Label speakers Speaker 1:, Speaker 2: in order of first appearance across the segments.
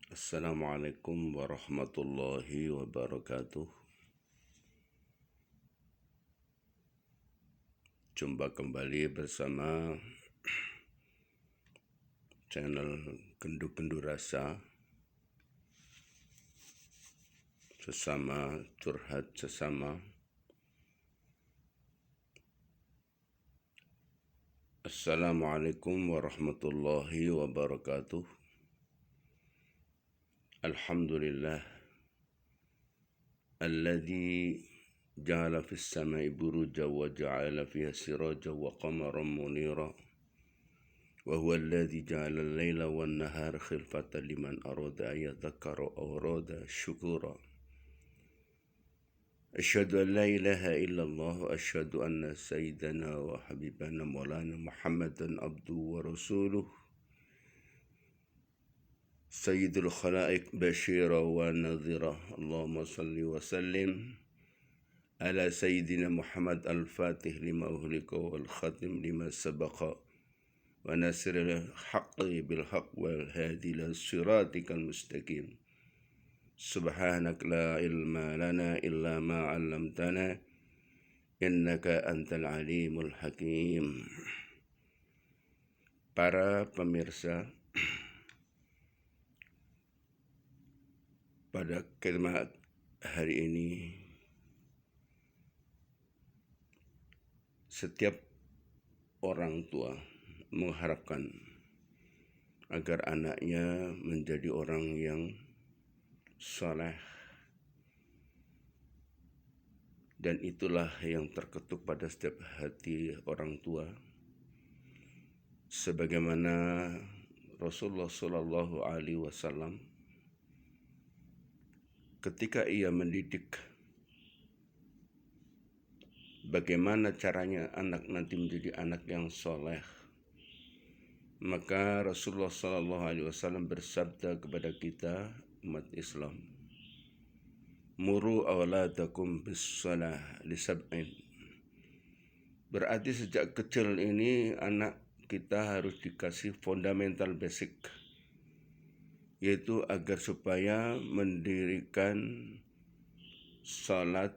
Speaker 1: Assalamualaikum warahmatullahi wabarakatuh. Jumpa kembali bersama channel Gendu-Gendu Rasa, sesama curhat sesama. Assalamualaikum warahmatullahi wabarakatuh. Alhamdulillah alladzi ja'ala fis samai buruja wa ja'ala fiha siraja wa qamaran munira wa huwa alladzi ja'ala al-laila wan nahara khilfatan liman arada an yadhakkara aw arada syukura. Asyhadu an la ilaha illallah wa asyhadu anna sayyidana wa habibana maulana Muhammadan abduhu wa rasuluh sayyidul khalaiq basyira wa nadhira. Allahumma salli wa sallim ala sayyidina Muhammad al-fatih lima uhlika wal khatim lima sabaqa wa nasiril haqqi bil haqq wal hadi ila siratikal mustaqim. Subhanak la ilma lana illa ma 'allamtana innaka antal alimul hakim. Para pemirsa, pada khidmat hari ini setiap orang tua mengharapkan agar anaknya menjadi orang yang saleh, dan itulah yang terketuk pada setiap hati orang tua, sebagaimana Rasulullah Shallallahu Alaihi Wasallam ketika ia mendidik bagaimana caranya anak nanti menjadi anak yang soleh, maka Rasulullah Shallallahu Alaihi Wasallam bersabda kepada kita umat Islam, muru awladakum bis-shalah li sab'in. Berarti sejak kecil ini anak kita harus dikasih fundamental basic, yaitu agar supaya mendirikan salat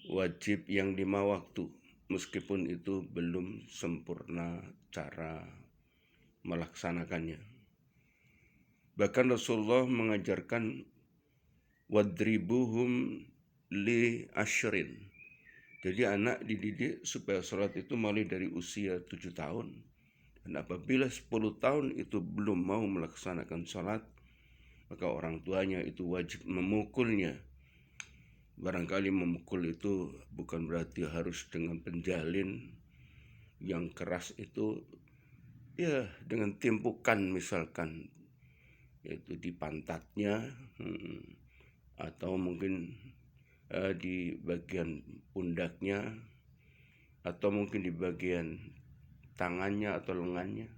Speaker 1: wajib yang 5 waktu, meskipun itu belum sempurna cara melaksanakannya. Bahkan Rasulullah mengajarkan wadribuhum li ashrin. Jadi anak dididik supaya sholat itu mulai dari usia 7 tahun. Dan apabila 10 tahun itu belum mau melaksanakan sholat, maka orang tuanya itu wajib memukulnya. Barangkali memukul itu bukan berarti harus dengan penjalin yang keras, itu ya dengan timpukan misalkan, yaitu di pantatnya, atau mungkin di bagian pundaknya, atau mungkin di bagian tangannya atau lengannya.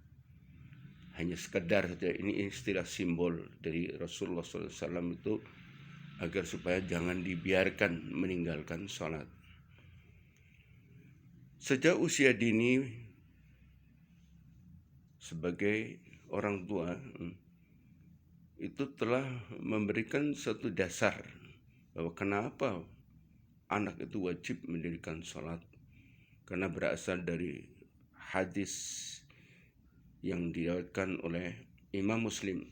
Speaker 1: Hanya sekedar saja, ini istilah simbol dari Rasulullah SAW itu agar supaya jangan dibiarkan meninggalkan sholat. Sejak usia dini, sebagai orang tua itu telah memberikan satu dasar bahwa kenapa anak itu wajib mendirikan sholat, karena berasal dari hadis yang diriwayatkan oleh Imam Muslim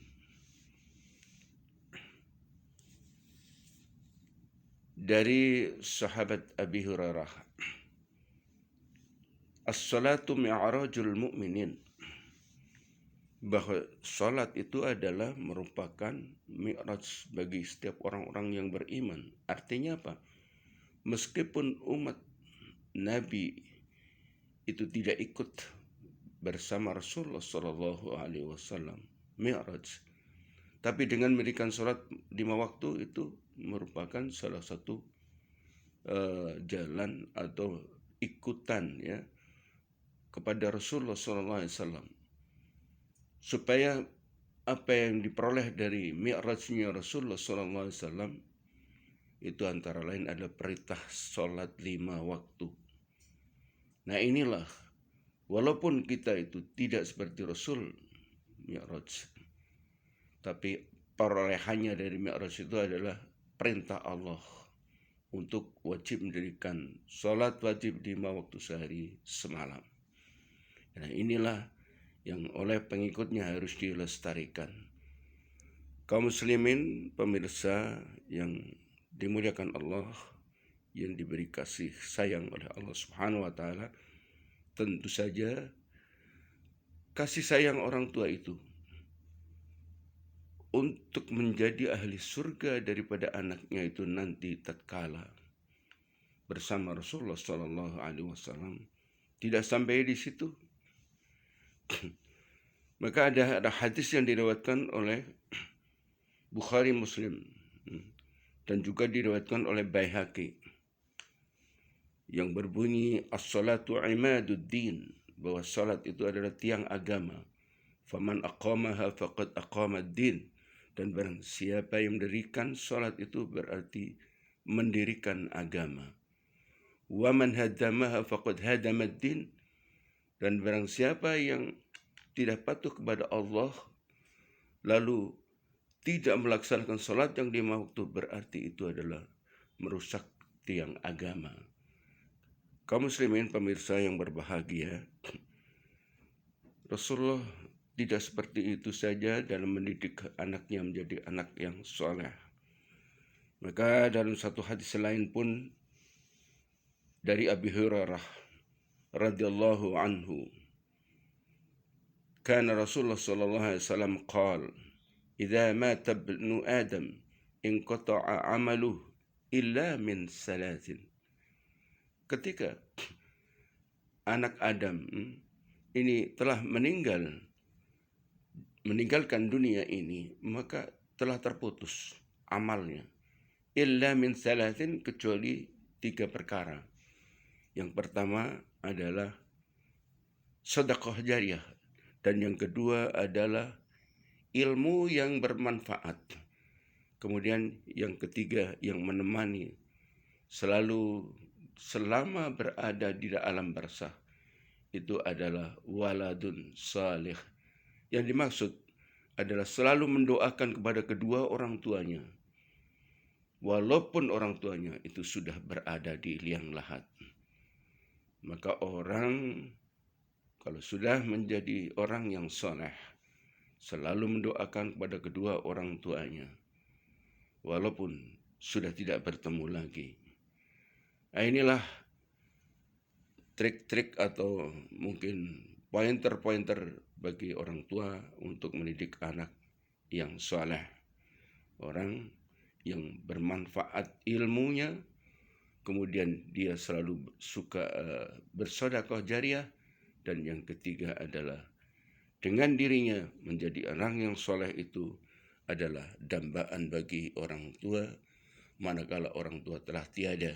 Speaker 1: dari sahabat Abi Hurairah, as-salatu mi'rajul mu'minin, bahwa salat itu adalah merupakan mi'raj bagi setiap orang-orang yang beriman. Artinya apa? Meskipun umat Nabi itu tidak ikut bersama Rasulullah Shallallahu Alaihi Wasallam mi'raj, tapi dengan mendirikan salat 5 waktu itu merupakan salah satu jalan atau ikutan ya kepada Rasulullah Shallallahu Alaihi Wasallam, supaya apa yang diperoleh dari mi'rajnya Rasulullah Shallallahu Alaihi Wasallam itu antara lain adalah perintah sholat 5 waktu. Nah inilah, walaupun kita itu tidak seperti Rasul mi'raj, tapi perolehannya dari Mi'raj itu adalah perintah Allah untuk wajib mendirikan sholat wajib 5 waktu sehari semalam. Nah, inilah yang oleh pengikutnya harus dilestarikan. Kaum muslimin pemirsa yang dimuliakan Allah, yang diberi kasih sayang oleh Allah Subhanahu wa taala, tentu saja kasih sayang orang tua itu untuk menjadi ahli surga daripada anaknya itu nanti tatkala bersama Rasulullah Shallallahu Alaihi Wasallam tidak sampai di situ. Maka ada hadis yang diriwayatkan oleh Bukhari Muslim dan juga diriwayatkan oleh Baihaqi yang berbunyi as-salatu imaduddin, bahwa salat itu adalah tiang agama. Faman aqamaha faqad aqamad-din, dan barang siapa yang mendirikan salat itu berarti mendirikan agama. Wa man hadamaha faqad hadamad-din, dan barang siapa yang tidak patuh kepada Allah lalu tidak melaksanakan salat yang 5 waktu, berarti itu adalah merusak tiang agama. Kaum muslimin pemirsa yang berbahagia, Rasulullah tidak seperti itu saja dalam mendidik anaknya menjadi anak yang soleh. Maka dalam satu hadis lain pun dari Abi Hurairah radhiyallahu anhu, kana Rasulullah sallallahu alaihi wasallam qala, idza mata ibnu Adam inqata'a 'amaluhu illa min salatin. Ketika anak Adam ini telah meninggalkan dunia ini, maka telah terputus amalnya. Illa min salatin, kecuali 3 perkara. Yang pertama adalah sedekah jariyah, dan yang kedua adalah ilmu yang bermanfaat. Kemudian yang ketiga yang menemani selalu selama berada di alam barzakh, itu adalah waladun salih. Yang dimaksud adalah selalu mendoakan kepada kedua orang tuanya, walaupun orang tuanya itu sudah berada di liang lahat. Maka orang kalau sudah menjadi orang yang soleh, selalu mendoakan kepada kedua orang tuanya, walaupun sudah tidak bertemu lagi. Nah, inilah trik-trik atau mungkin pointer-pointer bagi orang tua untuk mendidik anak yang soleh, orang yang bermanfaat ilmunya, kemudian dia selalu suka bersedekah jariyah, dan yang ketiga adalah dengan dirinya menjadi orang yang soleh itu adalah dambaan bagi orang tua manakala orang tua telah tiada.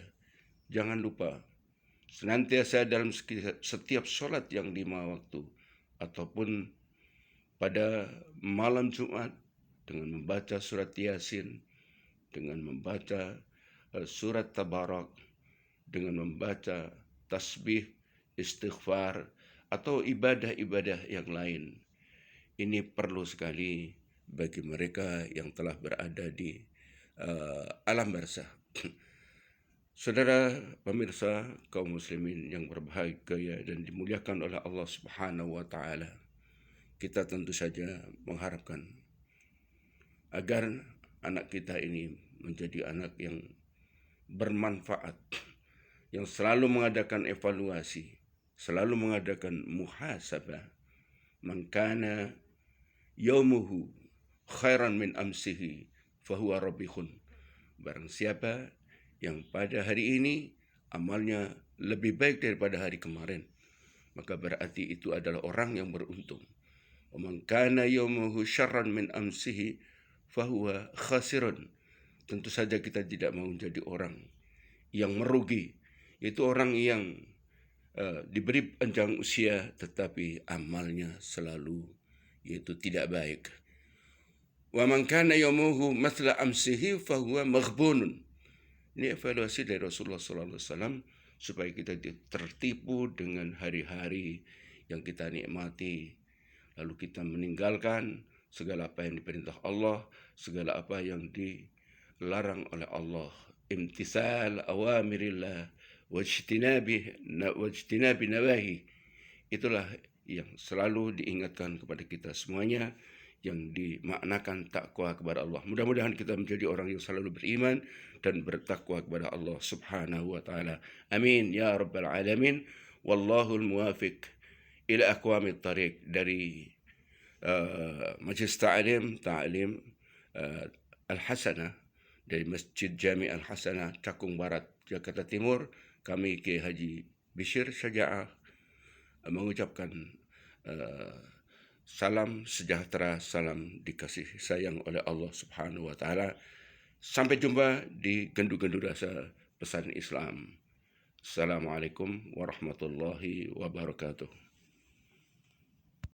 Speaker 1: Jangan lupa senantiasa dalam setiap sholat yang 5 waktu ataupun pada malam Jumat dengan membaca surat Yasin, dengan membaca surat Tabarak, dengan membaca tasbih, istighfar, atau ibadah-ibadah yang lain. Ini perlu sekali bagi mereka yang telah berada di alam barzakh. Saudara pemirsa kaum muslimin yang berbahagia dan dimuliakan oleh Allah Subhanahu wa taala, kita tentu saja mengharapkan agar anak kita ini menjadi anak yang bermanfaat, yang selalu mengadakan evaluasi, selalu mengadakan muhasabah. Man kana yaumuhu khairan min amsihi fahuwa rabihun. Barang siapa yang pada hari ini amalnya lebih baik daripada hari kemarin, maka berarti itu adalah orang yang beruntung. Wa man kana yaumuhu syarran min amsihi fahuwa khasirun. Tentu saja kita tidak mau menjadi orang yang merugi, itu orang yang diberi panjang usia tetapi amalnya selalu yaitu tidak baik. Wa man kana yaumuhu mathla amsihi fahuwa maghbunun. Ini evaluasi dari Rasulullah SAW supaya kita tertipu dengan hari-hari yang kita nikmati, lalu kita meninggalkan segala apa yang diperintah Allah, segala apa yang dilarang oleh Allah. Imtisal awamirillah wajtinabi nawahi. Itulah yang selalu diingatkan kepada kita semuanya, yang dimaknakan takwa kepada Allah. Mudah-mudahan kita menjadi orang yang selalu beriman dan bertakwa kepada Allah Subhanahu wa taala. Amin ya rabbal alamin. Wallahul muwafiq ila aqwamit thariq. Dari Majlis Ta'lim Al-Hasanah, dari Masjid Jami Al-Hasanah Cakung Barat, Jakarta Timur, kami Kiai Haji Bishir Syaja'ah mengucapkan salam sejahtera, salam dikasih sayang oleh Allah Subhanahu wa taala. Sampai jumpa di Gendu-Gendu Rasa Pesan Islam. Assalamualaikum warahmatullahi wabarakatuh.